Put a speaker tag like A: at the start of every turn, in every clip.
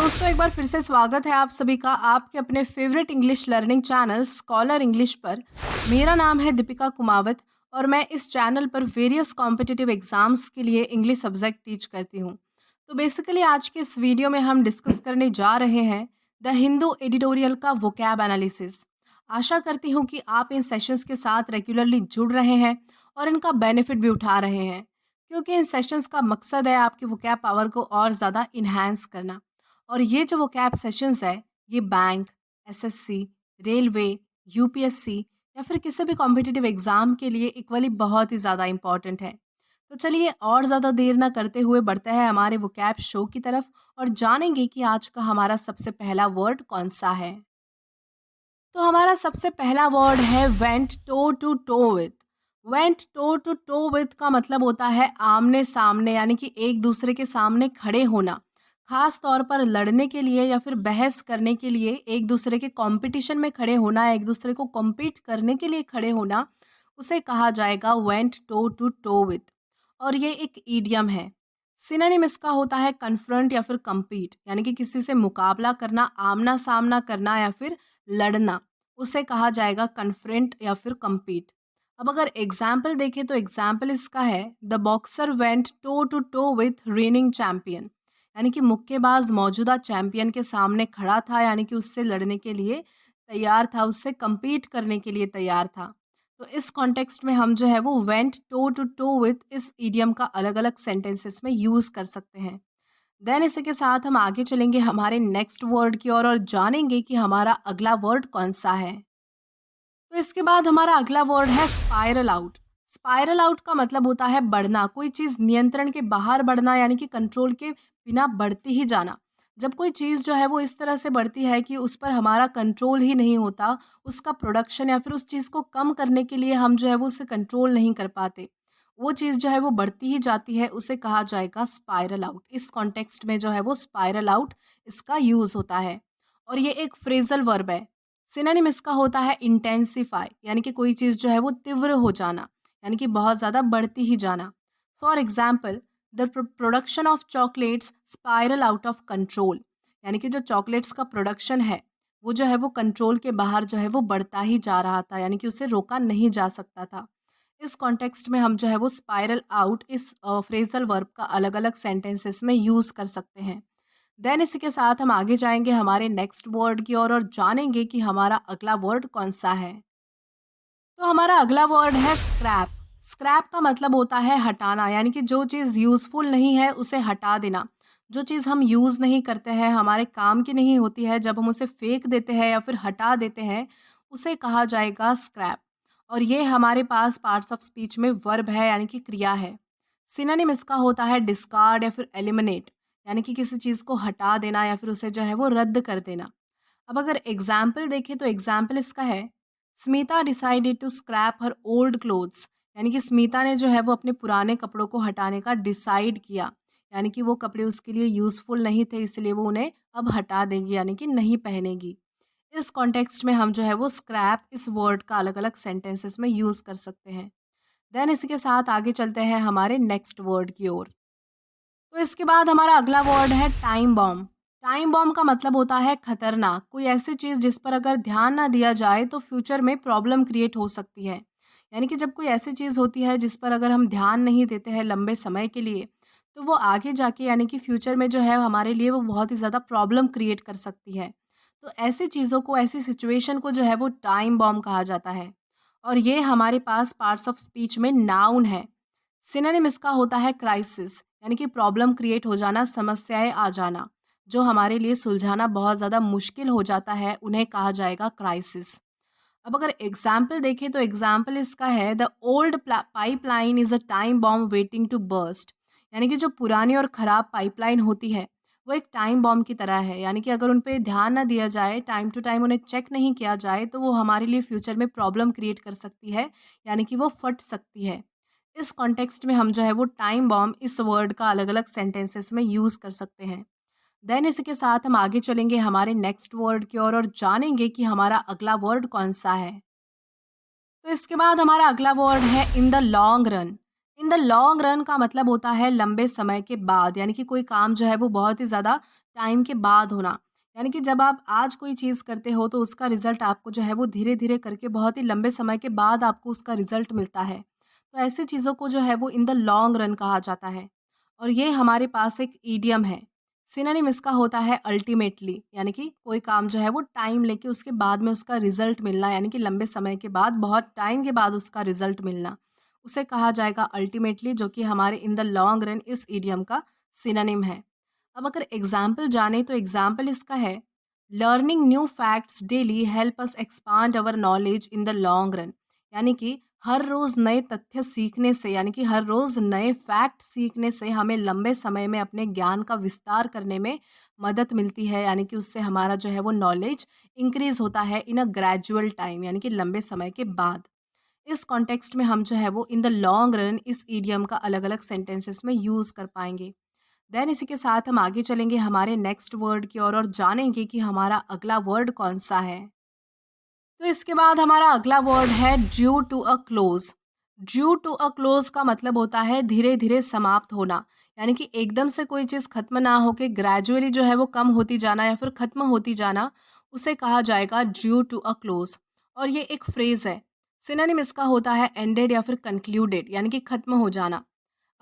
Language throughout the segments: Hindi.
A: दोस्तों, एक बार फिर से स्वागत है आप सभी का आपके अपने favourite English learning channel scholar English पर। मेरा नाम है दीपिका कुमावत और मैं इस चैनल पर वेरियस कॉम्पिटिटिव एग्जाम्स के लिए इंग्लिश सब्जेक्ट टीच करती हूँ। तो बेसिकली आज के इस वीडियो में हम डिस्कस करने जा रहे हैं द हिंदू एडिटोरियल का वोकैब एनालिसिस। आशा करती हूँ कि आप इन सेशंस के साथ रेगुलरली जुड़ रहे हैं और इनका बेनिफिट भी उठा रहे हैं, क्योंकि इन सेशंस का मकसद है आपकी वोकैब पावर को और ज़्यादा इन्हांस करना। और ये जो वोकैब सेशंस है, ये बैंक, एसएससी, रेलवे, यूपीएससी या फिर किसी भी कॉम्पिटिटिव एग्जाम के लिए इक्वली बहुत ही ज़्यादा इम्पॉर्टेंट है। तो चलिए और ज़्यादा देर ना करते हुए बढ़ते हैं हमारे वोकैब शो की तरफ और जानेंगे कि आज का हमारा सबसे पहला वर्ड कौन सा है। तो हमारा सबसे पहला वर्ड है went toe to toe with. Went toe to toe with का मतलब होता है आमने सामने, यानी कि एक दूसरे के सामने खड़े होना। खास तौर पर लड़ने के लिए या फिर बहस करने के लिए, एक दूसरे के कंपटीशन में खड़े होना, एक दूसरे को कॉम्पीट करने के लिए खड़े होना, उसे कहा जाएगा went toe to toe with. और ये एक ईडियम है। सिनोनिम इसका होता है कन्फ्रंट या फिर कम्पीट, यानी कि किसी से मुकाबला करना, आमना सामना करना या फिर लड़ना, उसे कहा जाएगा कन्फ्रंट या फिर कम्पीट। अब अगर एग्जाम्पल देखें तो एग्जाम्पल इसका है the boxer went toe to toe with reigning champion, यानी कि मुक्केबाज मौजूदा चैंपियन के सामने खड़ा था, यानी कि उससे लड़ने के लिए तैयार था, उससे कम्पीट करने के लिए तैयार था। तो इस कॉन्टेक्स्ट में हम जो है वो went toe to toe with इस ईडियम का अलग अलग सेंटेंसेस में यूज़ कर सकते हैं। देन इसी के साथ हम आगे चलेंगे हमारे नेक्स्ट वर्ड की ओर और जानेंगे कि हमारा अगला वर्ड कौन सा है। तो इसके बाद हमारा अगला वर्ड है स्पाइरल आउट। स्पाइरल आउट का मतलब होता है बढ़ना, कोई चीज़ नियंत्रण के बाहर बढ़ना, यानी कि कंट्रोल के बिना बढ़ती ही जाना। जब कोई चीज़ जो है वो इस तरह से बढ़ती है कि उस पर हमारा कंट्रोल ही नहीं होता, उसका प्रोडक्शन या फिर उस चीज़ को कम करने के लिए हम जो है वो उसे कंट्रोल नहीं कर पाते, वो चीज़ जो है वो बढ़ती ही जाती है, उसे कहा जाएगा स्पाइरल आउट। इस कॉन्टेक्स्ट में जो है वो स्पाइरल आउट इसका यूज़ होता है। और ये एक फ्रेजल वर्ब है। सिनोनिम इसका होता है इंटेंसिफाई, यानी कि कोई चीज़ जो है वो तीव्र हो जाना, यानी कि बहुत ज़्यादा बढ़ती ही जाना। For example, the production of chocolates spiral out of control, यानी कि जो चॉकलेट्स का प्रोडक्शन है वो जो है वो कंट्रोल के बाहर जो है वो बढ़ता ही जा रहा था, यानी कि उसे रोका नहीं जा सकता था। इस कॉन्टेक्स्ट में हम जो है वो स्पाइरल आउट इस फ्रेजल वर्ब का अलग अलग सेंटेंसेस में यूज़ कर सकते हैं। देन इसी के साथ हम आगे जाएंगे हमारे नेक्स्ट वर्ड की ओर और जानेंगे कि हमारा अगला वर्ड कौन सा है। तो हमारा अगला वर्ड है स्क्रैप। स्क्रैप का मतलब होता है हटाना, यानी कि जो चीज़ यूज़फुल नहीं है उसे हटा देना। जो चीज़ हम यूज़ नहीं करते हैं, हमारे काम की नहीं होती है, जब हम उसे फेंक देते हैं या फिर हटा देते हैं, उसे कहा जाएगा स्क्रैप। और ये हमारे पास पार्ट्स ऑफ स्पीच में वर्ब है, यानी कि क्रिया है। सिनोनिम इसका होता है डिस्कार्ड या फिर एलिमिनेट, यानी कि किसी चीज़ को हटा देना या फिर उसे जो है वो रद्द कर देना। अब अगर एग्जाम्पल देखें तो एग्जाम्पल इसका है Smita decided to scrap her old clothes, यानी कि स्मिता ने जो है वो अपने पुराने कपड़ों को हटाने का डिसाइड किया, यानी कि वो कपड़े उसके लिए यूज़फुल नहीं थे, इसलिए वो उन्हें अब हटा देंगी, यानी कि नहीं पहनेगी। इस कॉन्टेक्स्ट में हम जो है वो स्क्रैप इस वर्ड का अलग अलग सेंटेंसेस में यूज़ कर सकते हैं। देन इसी के साथ आगे चलते हैं हमारे नेक्स्ट वर्ड की ओर। तो इसके बाद हमारा अगला वर्ड है टाइम बॉम्ब। टाइम बॉम्ब का मतलब होता है खतरनाक, कोई ऐसी चीज़ जिस पर अगर ध्यान ना दिया जाए तो फ्यूचर में प्रॉब्लम क्रिएट हो सकती है। यानी कि जब कोई ऐसी चीज़ होती है जिस पर अगर हम ध्यान नहीं देते हैं लंबे समय के लिए, तो वो आगे जाके यानी कि फ्यूचर में जो है हमारे लिए वो बहुत ही ज़्यादा प्रॉब्लम क्रिएट कर सकती है। तो ऐसी चीज़ों को, ऐसी सिचुएशन को जो है वो टाइम बॉम्ब कहा जाता है। और ये हमारे पास पार्ट्स ऑफ स्पीच में नाउन है। सिनोनिम इसका होता है क्राइसिस, यानी कि प्रॉब्लम क्रिएट हो जाना, समस्याएं आ जाना, जो हमारे लिए सुलझाना बहुत ज़्यादा मुश्किल हो जाता है, उन्हें कहा जाएगा क्राइसिस। अब अगर एग्जाम्पल देखें तो एग्जाम्पल इसका है the old pipeline is a time bomb waiting to burst, यानी कि जो पुरानी और ख़राब पाइपलाइन होती है वो एक टाइम बॉम्ब की तरह है, यानी कि अगर उन पे ध्यान ना दिया जाए, टाइम टू टाइम उन्हें चेक नहीं किया जाए, तो वो हमारे लिए फ्यूचर में प्रॉब्लम क्रिएट कर सकती है, यानी कि वो फट सकती है। इस कॉन्टेक्स्ट में हम जो है वो टाइम बॉम्ब इस वर्ड का अलग अलग सेंटेंसेस में यूज़ कर सकते हैं। देन इसी के साथ हम आगे चलेंगे हमारे नेक्स्ट वर्ड की ओर और जानेंगे कि हमारा अगला वर्ड कौन सा है। तो इसके बाद हमारा अगला वर्ड है in the long run. In the long run का मतलब होता है लंबे समय के बाद, यानी कि कोई काम जो है वो बहुत ही ज़्यादा टाइम के बाद होना। यानी कि जब आप आज कोई चीज़ करते हो तो उसका रिज़ल्ट आपको जो है वो धीरे-धीरे करके बहुत ही लंबे समय के बाद आपको उसका रिज़ल्ट मिलता है। तो ऐसी चीज़ों को जो है वो इन द लॉन्ग रन कहा जाता है। और ये हमारे पास एक इडियम है। सिनोनिम इसका होता है अल्टीमेटली, यानी कि कोई काम जो है वो टाइम लेके उसके बाद में उसका रिज़ल्ट मिलना, यानी कि लंबे समय के बाद, बहुत टाइम के बाद उसका रिज़ल्ट मिलना। उसे कहा जाएगा अल्टीमेटली, जो कि हमारे इन द लॉन्ग रन इस इडियम का सिनोनिम है। अब अगर एग्जाम्पल जाने तो एग्जाम्पल इसका है, learning new facts daily help us expand our knowledge in the long run. यानी कि हर रोज़ नए तथ्य सीखने से, यानी कि हर रोज़ नए फैक्ट सीखने से हमें लंबे समय में अपने ज्ञान का विस्तार करने में मदद मिलती है। यानी कि उससे हमारा जो है वो नॉलेज इंक्रीज़ होता है इन अ ग्रेजुअल टाइम, यानी कि लंबे समय के बाद। इस कॉन्टेक्स्ट में हम जो है वो इन द लॉन्ग रन इस ईडियम का अलग-अलग सेंटेंसेस में यूज़ कर पाएँगे। देन इसी के साथ हम आगे चलेंगे हमारे नेक्स्ट वर्ड की ओर और जानेंगे कि हमारा अगला वर्ड कौन-सा है। तो इसके बाद हमारा अगला वर्ड है due to a close. Due to a close का मतलब होता है धीरे-धीरे समाप्त होना। यानी कि एकदम से कोई चीज़ खत्म ना होके ग्रेजुअली जो है वो कम होती जाना या फिर खत्म होती जाना, उसे कहा जाएगा ड्यू टू अ क्लोज़। और ये एक फ्रेज़ है। सिनोनिम इसका होता है एंडेड या फिर कंक्लूडेड, यानी कि खत्म हो जाना।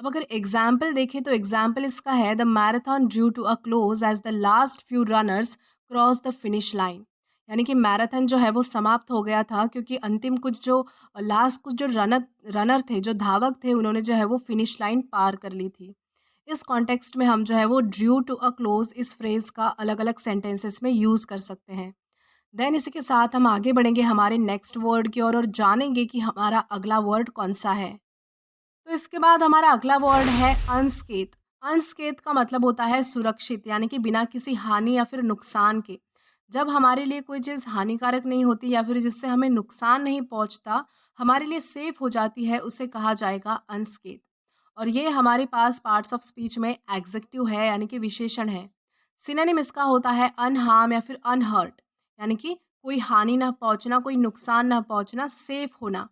A: अब अगर एग्जाम्पल देखें तो एग्जाम्पल इसका है, the marathon due to a close as the last few runners cross the finish line. यानी कि मैराथन जो है वो समाप्त हो गया था क्योंकि अंतिम कुछ जो लास्ट कुछ जो रनर रनर थे, जो धावक थे, उन्होंने जो है वो फिनिश लाइन पार कर ली थी। इस कॉन्टेक्स्ट में हम जो है वो ड्यू टू अ क्लोज इस फ्रेज का अलग अलग सेंटेंसेस में यूज़ कर सकते हैं। देन इसी के साथ हम आगे बढ़ेंगे हमारे नेक्स्ट वर्ड की ओर और जानेंगे कि हमारा अगला वर्ड कौन सा है। तो इसके बाद हमारा अगला वर्ड है अनस्केथ। अनस्केथ का मतलब होता है सुरक्षित, यानी कि बिना किसी हानि या फिर नुकसान के। जब हमारे लिए कोई चीज़ हानिकारक नहीं होती या फिर जिससे हमें नुकसान नहीं पहुंचता, हमारे लिए सेफ हो जाती है, उसे कहा जाएगा अनस्केथ। और ये हमारे पास पार्ट्स ऑफ स्पीच में एग्जेक्टिव है, यानी कि विशेषण है। सिनोनिम इसका होता है अनहार्म या फिर अनहर्ट, यानी कि कोई हानि ना पहुंचना, कोई नुकसान ना पहुंचना, सेफ होना।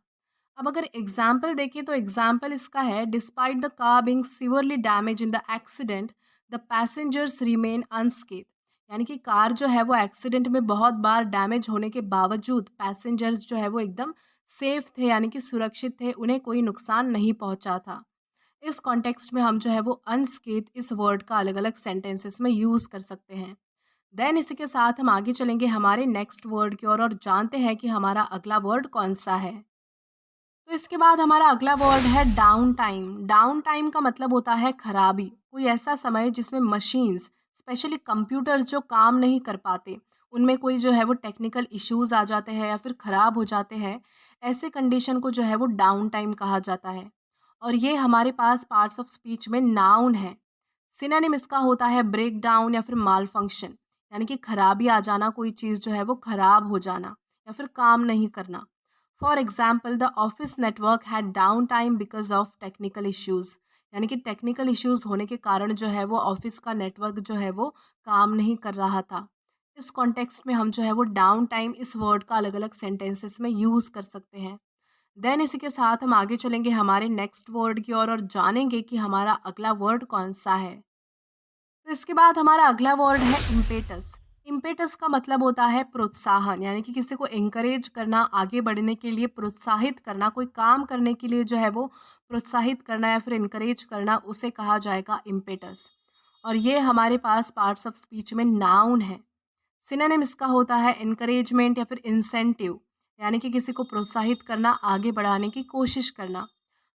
A: अब अगर एग्जाम्पल देखें तो एग्जाम्पल इसका है, despite the car being severely damage in the accident, the passengers remain unscathed. यानी कि कार जो है वो एक्सीडेंट में बहुत बार डैमेज होने के बावजूद पैसेंजर्स जो है वो एकदम सेफ थे, यानी कि सुरक्षित थे, उन्हें कोई नुकसान नहीं पहुंचा था। इस कॉन्टेक्स्ट में हम जो है वो अनस्केथ इस वर्ड का अलग अलग सेंटेंसेस में यूज़ कर सकते हैं। देन इसी के साथ हम आगे चलेंगे हमारे नेक्स्ट वर्ड की ओर और जानते हैं कि हमारा अगला वर्ड कौन सा है। तो इसके बाद हमारा अगला वर्ड है डाउन टाइम। डाउन टाइम का मतलब होता है खराबी, कोई ऐसा समय जिसमें मशीन्स, स्पेशली कंप्यूटर्स जो काम नहीं कर पाते, उनमें कोई जो है वो टेक्निकल इश्यूज आ जाते हैं या फिर ख़राब हो जाते हैं। ऐसे कंडीशन को जो है वो डाउन टाइम कहा जाता है। और ये हमारे पास पार्ट्स ऑफ स्पीच में नाउन है। सिनोनिम इसका होता है ब्रेक डाउन या फिर माल फंक्शन, यानी कि खराबी आ जाना, कोई चीज़ जो है वो खराब हो जाना या फिर काम नहीं करना। For example, the office network had down time because of technical issues. यानी कि टेक्निकल इश्यूज होने के कारण जो है वो ऑफिस का नेटवर्क जो है वो काम नहीं कर रहा था। इस कॉन्टेक्स्ट में हम जो है वो डाउन टाइम इस वर्ड का अलग अलग सेंटेंसेस में यूज़ कर सकते हैं। देन इसी के साथ हम आगे चलेंगे हमारे नेक्स्ट वर्ड की ओर और जानेंगे कि हमारा अगला वर्ड कौन सा है। तो इसके बाद हमारा अगला वर्ड है इम्पेटस। इम्पेटस का मतलब होता है प्रोत्साहन, यानी कि किसी को एंकरेज करना, आगे बढ़ने के लिए प्रोत्साहित करना, कोई काम करने के लिए जो है वो प्रोत्साहित करना या फिर एनकरेज करना, उसे कहा जाएगा इम्पेटस। और ये हमारे पास पार्ट्स ऑफ स्पीच में नाउन है। सिनोनिम इसका होता है एनकरेजमेंट या फिर इंसेंटिव, यानी कि किसी को प्रोत्साहित करना, आगे बढ़ाने की कोशिश करना।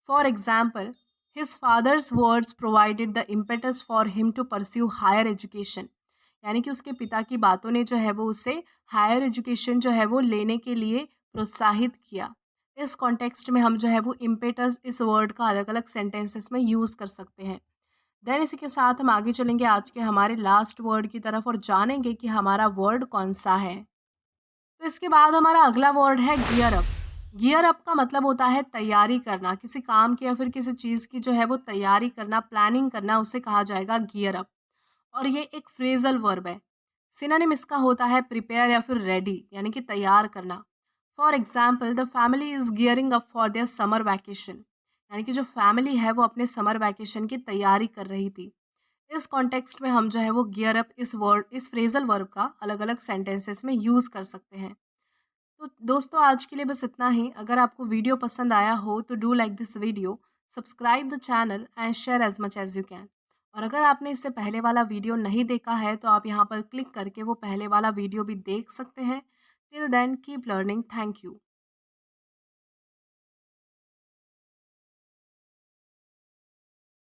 A: For example, his father's words provided the impetus for him to pursue higher education. यानी कि उसके पिता की बातों ने जो है वो उसे हायर एजुकेशन जो है वो लेने के लिए प्रोत्साहित किया। इस कॉन्टेक्स्ट में हम जो है वो इम्पेटस इस वर्ड का अलग अलग सेंटेंसेस में यूज़ कर सकते हैं। देन इसी के साथ हम आगे चलेंगे आज के हमारे लास्ट वर्ड की तरफ और जानेंगे कि हमारा वर्ड कौन सा है। तो इसके बाद हमारा अगला वर्ड है गियर अप। गियर अप का मतलब होता है तैयारी करना, किसी काम की या फिर किसी चीज़ की जो है वो तैयारी करना, प्लानिंग करना, उसे कहा जाएगा गियर अप। और ये एक फ्रेजल वर्ब है। सिनोनिम इसका होता है प्रिपेयर या फिर रेडी, यानी कि तैयार करना। For example, the family is gearing up for their summer vacation. यानी कि जो फैमिली है वो अपने समर वैकेशन की तैयारी कर रही थी। इस कॉन्टेक्स्ट में हम जो है वो गियर अप इस फ्रेजल वर्ब का अलग-अलग सेंटेंसेस में यूज़ कर सकते हैं। तो दोस्तों आज के लिए बस इतना ही। अगर आपको वीडियो पसंद आया हो तो do like this video, subscribe the channel and share as much as you can. और अगर आपने इससे पहले वाला वीडियो नहीं देखा है तो आप यहाँ पर क्लिक करके वो पहले वाला वीडियो भी देख सकते हैं। Till then keep learning. Thank you.